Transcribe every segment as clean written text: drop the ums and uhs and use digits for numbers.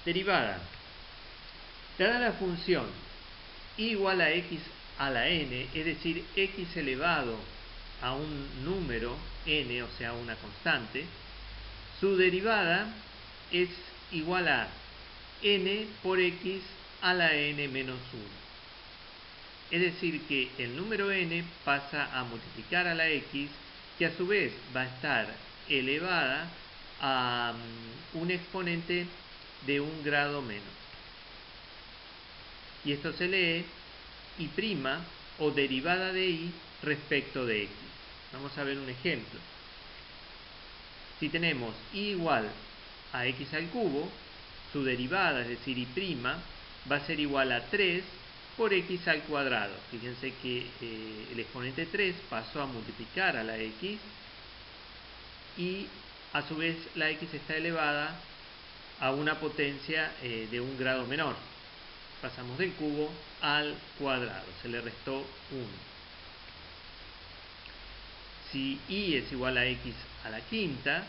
Derivada. Dada la función igual a x a la n, es decir, x elevado a un número n, o sea, una constante, su derivada es igual a n por x a la n menos 1. Es decir, que el número n pasa a multiplicar a la x, que a su vez va a estar elevada a un exponente de un grado menos. Y esto se lee y' o derivada de y respecto de x. Vamos a ver un ejemplo. Si tenemos y igual a x al cubo, su derivada, es decir, y' va a ser igual a 3 por x al cuadrado. Fíjense que el exponente 3 pasó a multiplicar a la x y a su vez la x está elevada a una potencia de un grado menor. Pasamos del cubo al cuadrado, se le restó 1. Si y es igual a x a la quinta,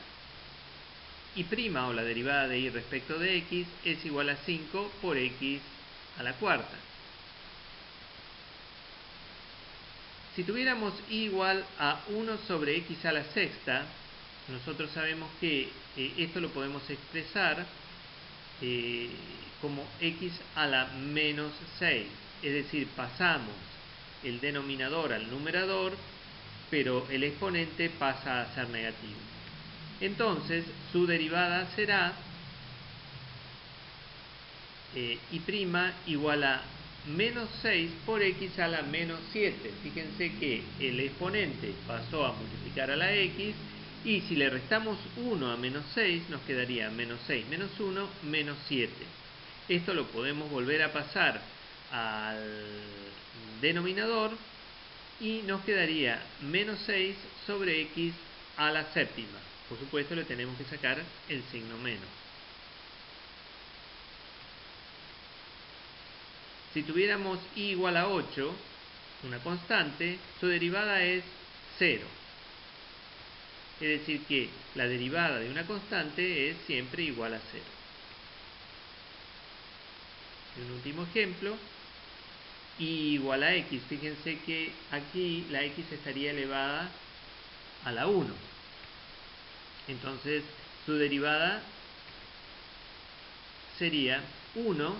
y' o la derivada de y respecto de x es igual a 5 por x a la cuarta. Si tuviéramos y igual a 1 sobre x a la sexta, nosotros sabemos que esto lo podemos expresar como x a la menos 6. Es decir, pasamos el denominador al numerador, pero el exponente pasa a ser negativo. Entonces, su derivada será y' igual a menos 6 por x a la menos 7. Fíjense que el exponente pasó a multiplicar a la x, y si le restamos 1 a menos 6, nos quedaría menos 6 menos 1, menos 7. Esto lo podemos volver a pasar al denominador y nos quedaría menos 6 sobre x a la séptima. Por supuesto, le tenemos que sacar el signo menos. Si tuviéramos y igual a 8, una constante, su derivada es 0. Es decir que la derivada de una constante es siempre igual a 0. Y un último ejemplo, y igual a x. Fíjense que aquí la x estaría elevada a la 1. Entonces su derivada sería 1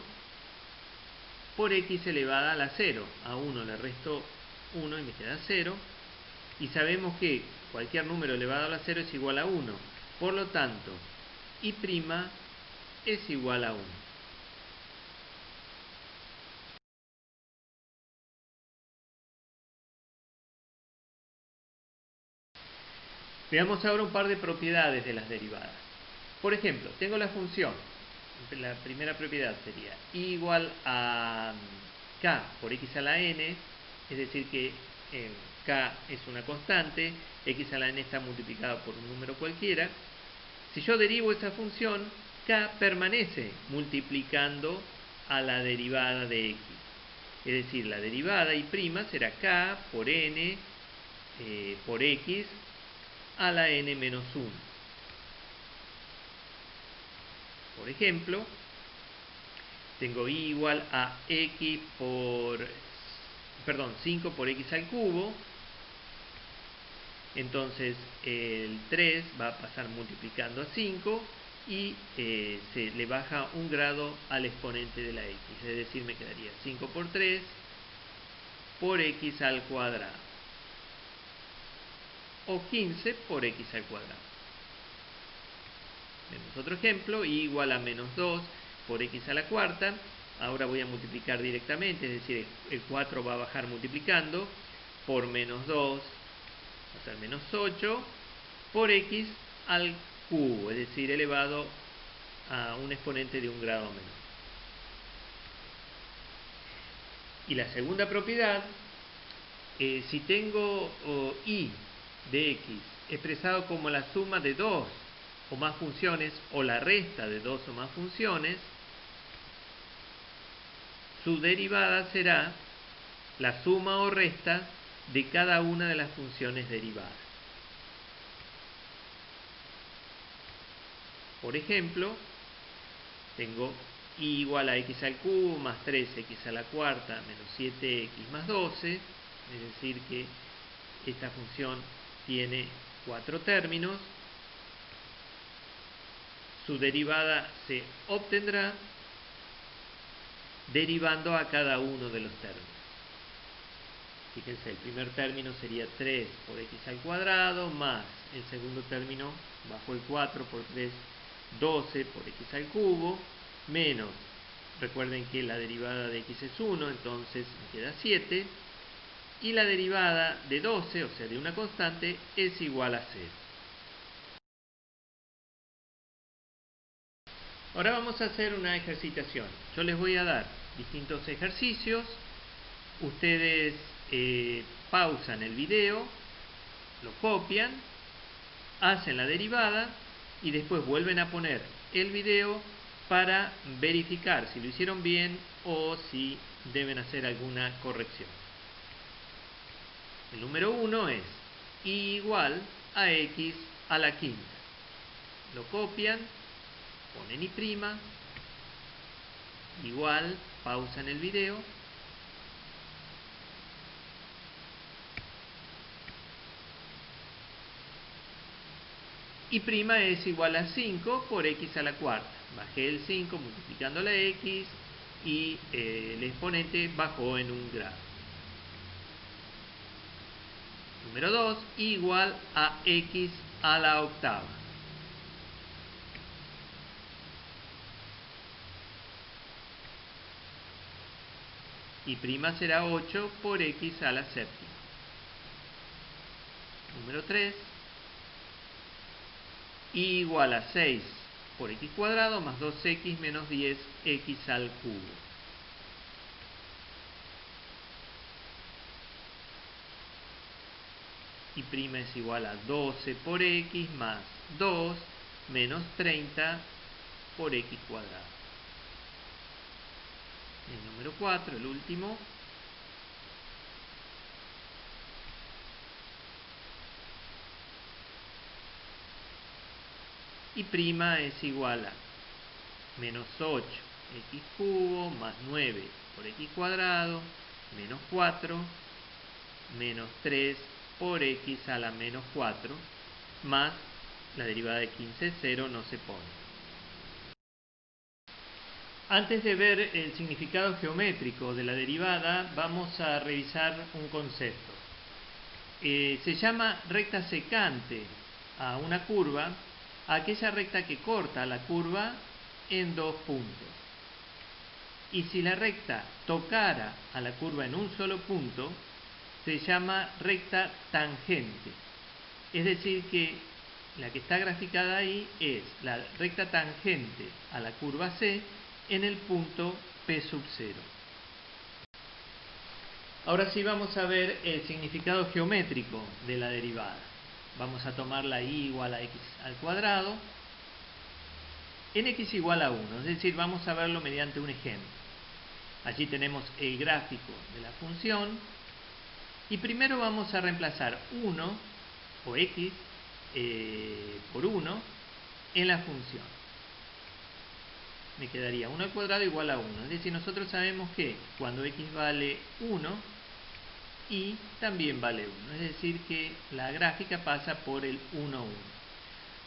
por x elevada a la 0. A 1 le resto 1 y me queda 0. Y sabemos que cualquier número elevado a la 0 es igual a 1. Por lo tanto, y' es igual a 1. Veamos ahora un par de propiedades de las derivadas. Por ejemplo, tengo la función. La primera propiedad sería y igual a k por x a la n, es decir que k es una constante, x a la n está multiplicado por un número cualquiera. Si yo derivo esa función, k permanece multiplicando a la derivada de x. Es decir, la derivada y' será k por n por x a la n menos 1. Por ejemplo, tengo y igual a 5 por x al cubo. Entonces el 3 va a pasar multiplicando a 5 y se le baja un grado al exponente de la x. Es decir, me quedaría 5 por 3 por x al cuadrado. O 15 por x al cuadrado. Vemos otro ejemplo, y igual a menos 2 por x a la cuarta. Ahora voy a multiplicar directamente, es decir, el 4 va a bajar multiplicando por menos 2, va a ser menos 8 por x al cubo, es decir, elevado a un exponente de un grado menor. Y la segunda propiedad, si tengo y de x expresado como la suma de 2 o más funciones o la resta de 2 o más funciones, su derivada será la suma o resta de cada una de las funciones derivadas. Por ejemplo, tengo y igual a x al cubo más 3x a la cuarta menos 7x más 12, es decir que esta función tiene 4 términos. Su derivada se obtendrá derivando a cada uno de los términos. Fíjense, el primer término sería 3 por x al cuadrado, más el segundo término, bajo el 4 por 3, 12 por x al cubo, menos, recuerden que la derivada de x es 1, entonces me queda 7, y la derivada de 12, o sea, de una constante, es igual a 0. Ahora vamos a hacer una ejercitación. Yo les voy a dar distintos ejercicios. Ustedes pausan el video, lo copian, hacen la derivada y después vuelven a poner el video para verificar si lo hicieron bien o si deben hacer alguna corrección. El número 1 es y igual a x a la quinta. Lo copian, ponen y', igual, pausan el video, y' es igual a 5 por x a la cuarta. Bajé el 5 multiplicando la x y el exponente bajó en un grado. Número 2, igual a x a la octava. Y' será 8 por x a la séptima. Número 3, igual a 6 por x cuadrado más 2x menos 10x al cubo. Y' es igual a 12 por x más 2 menos 30 por x cuadrado. El número 4, el último, y' es igual a menos 8 x cubo más 9 por x cuadrado menos 4 menos 3 por x a la menos 4 más la derivada de 15, 0 no se pone. Antes de ver el significado geométrico de la derivada, vamos a revisar un concepto. Se llama recta secante a una curva, a aquella recta que corta la curva en dos puntos. Y si la recta tocara a la curva en un solo punto, se llama recta tangente. Es decir que la que está graficada ahí es la recta tangente a la curva C en el punto P sub 0. Ahora sí vamos a ver el significado geométrico de la derivada. Vamos a tomar la y igual a x al cuadrado en x igual a 1, es decir, vamos a verlo mediante un ejemplo. Allí tenemos el gráfico de la función y primero vamos a reemplazar 1 o x por 1 en la función. Me quedaría 1 al cuadrado igual a 1, es decir, nosotros sabemos que cuando x vale 1, y también vale 1, es decir que la gráfica pasa por el 1, 1.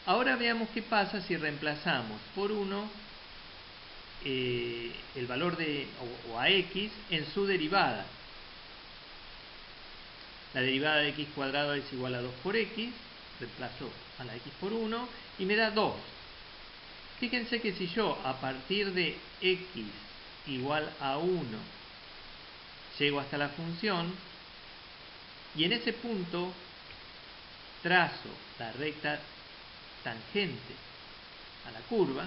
Ahora veamos qué pasa si reemplazamos por 1 el valor de o a x en su derivada. La derivada de x cuadrado es igual a 2 por x, reemplazo a la x por 1 y me da 2. Fíjense que si yo a partir de x igual a 1 llego hasta la función y en ese punto trazo la recta tangente a la curva,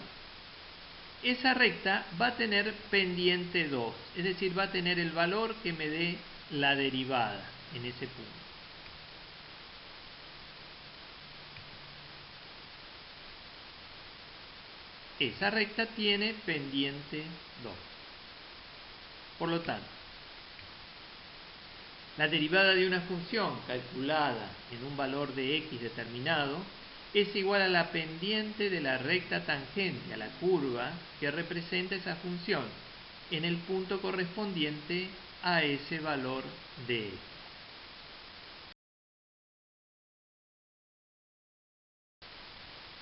esa recta va a tener pendiente 2, es decir, va a tener el valor que me dé la derivada en ese punto. Esa recta tiene pendiente 2. Por lo tanto, la derivada de una función calculada en un valor de x determinado es igual a la pendiente de la recta tangente a la curva que representa esa función en el punto correspondiente a ese valor de x.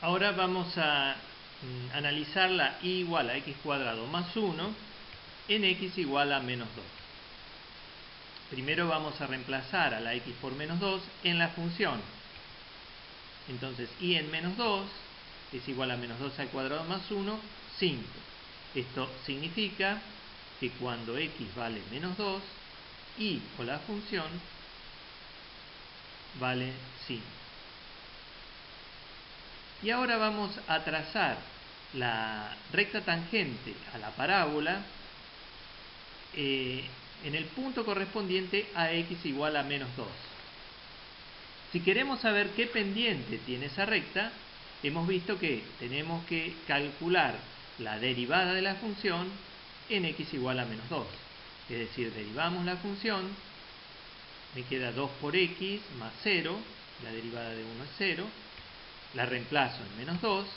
Ahora vamos a analizar la y igual a x cuadrado más 1 en x igual a menos 2. Primero vamos a reemplazar a la x por menos 2 en la función. Entonces y en menos 2 es igual a menos 2 al cuadrado más 1, 5. Esto significa que cuando x vale menos 2, y o la función vale 5. Y ahora vamos a trazar la recta tangente a la parábola en el punto correspondiente a x igual a menos 2. Si queremos saber qué pendiente tiene esa recta, hemos visto que tenemos que calcular la derivada de la función en x igual a menos 2. Es decir, derivamos la función, me queda 2 por x más 0, la derivada de 1 es 0, la reemplazo en menos 2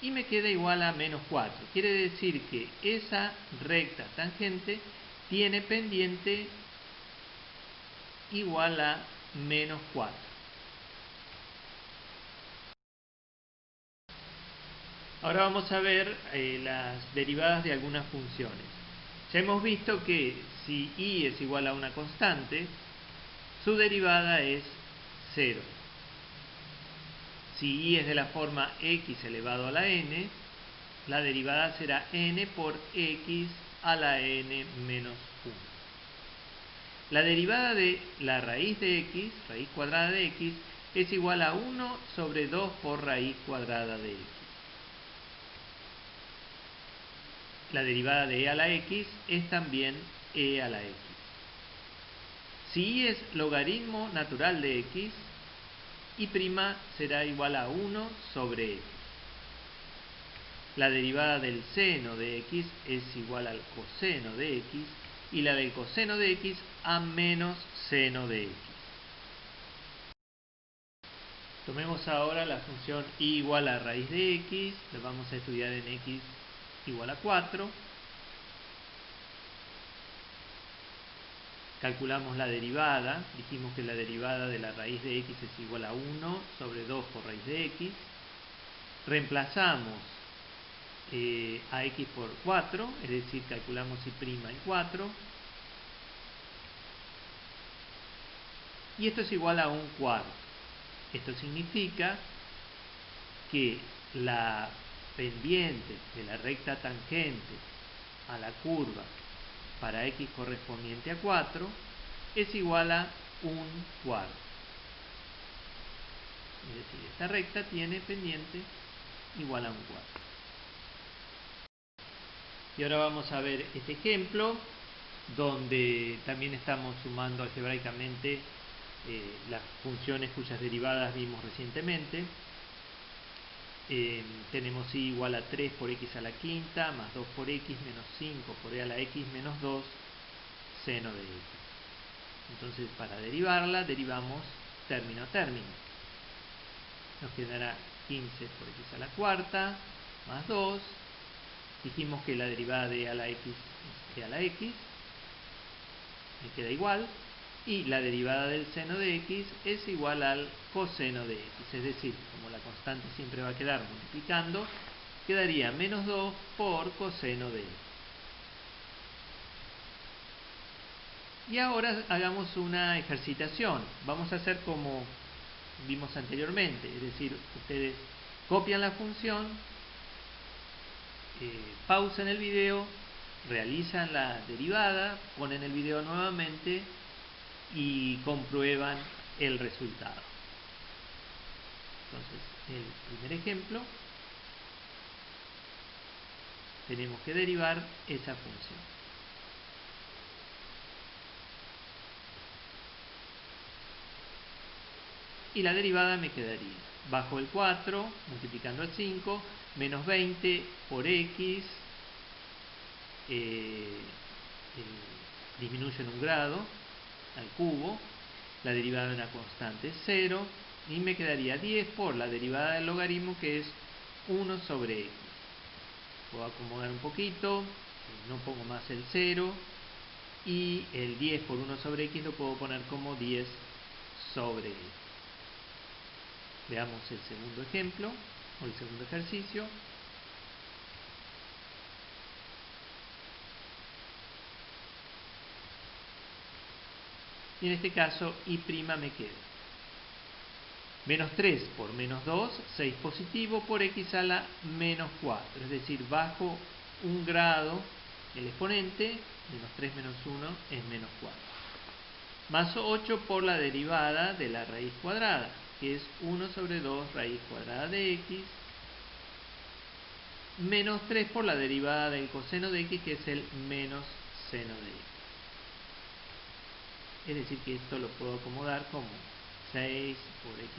y me queda igual a menos 4. Quiere decir que esa recta tangente tiene pendiente igual a menos 4. Ahora vamos a ver las derivadas de algunas funciones. Ya hemos visto que si y es igual a una constante, su derivada es 0. Si y es de la forma x elevado a la n, la derivada será n por x a la n menos 1. La derivada de la raíz de x, raíz cuadrada de x, es igual a 1 sobre 2 por raíz cuadrada de x. La derivada de e a la x es también e a la x. Si y es logaritmo natural de x, y' será igual a 1 sobre x. La derivada del seno de x es igual al coseno de x, y la del coseno de x a menos seno de x. Tomemos ahora la función y igual a raíz de x, la vamos a estudiar en x igual a 4. Calculamos la derivada, dijimos que la derivada de la raíz de x es igual a 1 sobre 2 por raíz de x. Reemplazamos a x por 4, es decir, calculamos y' en 4. Y esto es igual a 1/4. Esto significa que la pendiente de la recta tangente a la curva para x correspondiente a 4 es igual a 1/4. Es decir, esta recta tiene pendiente igual a 1/4. Y ahora vamos a ver este ejemplo donde también estamos sumando algebraicamente las funciones cuyas derivadas vimos recientemente. Tenemos y igual a 3 por x a la quinta más 2 por x menos 5 por e a la x menos 2 seno de x. Entonces, para derivarla, derivamos término a término. Nos quedará 15 por x a la cuarta más 2. Dijimos que la derivada de e a la x es e a la x. Me queda igual. Y la derivada del seno de x es igual al coseno de x. Es decir, como la constante siempre va a quedar multiplicando, quedaría menos 2 por coseno de x. Y ahora hagamos una ejercitación. Vamos a hacer como vimos anteriormente. Es decir, ustedes copian la función, pausan el video, realizan la derivada, ponen el video nuevamente y comprueban el resultado. Entonces, el primer ejemplo, tenemos que derivar esa función. Y la derivada me quedaría, bajo el 4, multiplicando el 5, menos 20 por x, disminuyo en un grado, al cubo, la derivada de una constante es 0, Y me quedaría 10 por la derivada del logaritmo, que es 1 sobre x. Puedo acomodar un poquito, no pongo más el 0, y el 10 por 1 sobre x lo puedo poner como 10 sobre x. Veamos el segundo ejemplo, o el segundo ejercicio. Y en este caso, y' me queda menos 3 por menos 2, 6 positivo, por x a la menos 4. Es decir, bajo un grado el exponente, menos 3 menos 1 es menos 4. Más 8 por la derivada de la raíz cuadrada, que es 1 sobre 2 raíz cuadrada de x, menos 3 por la derivada del coseno de x, que es el menos seno de x. Es decir, que esto lo puedo acomodar como 6 por x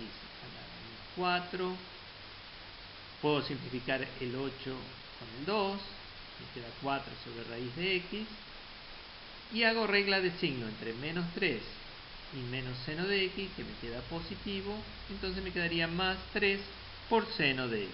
a la menos 4. Puedo simplificar el 8 con el 2. Me queda 4 sobre raíz de x. Y hago regla de signo entre menos 3 y menos seno de x, que me queda positivo. Entonces me quedaría más 3 por seno de x.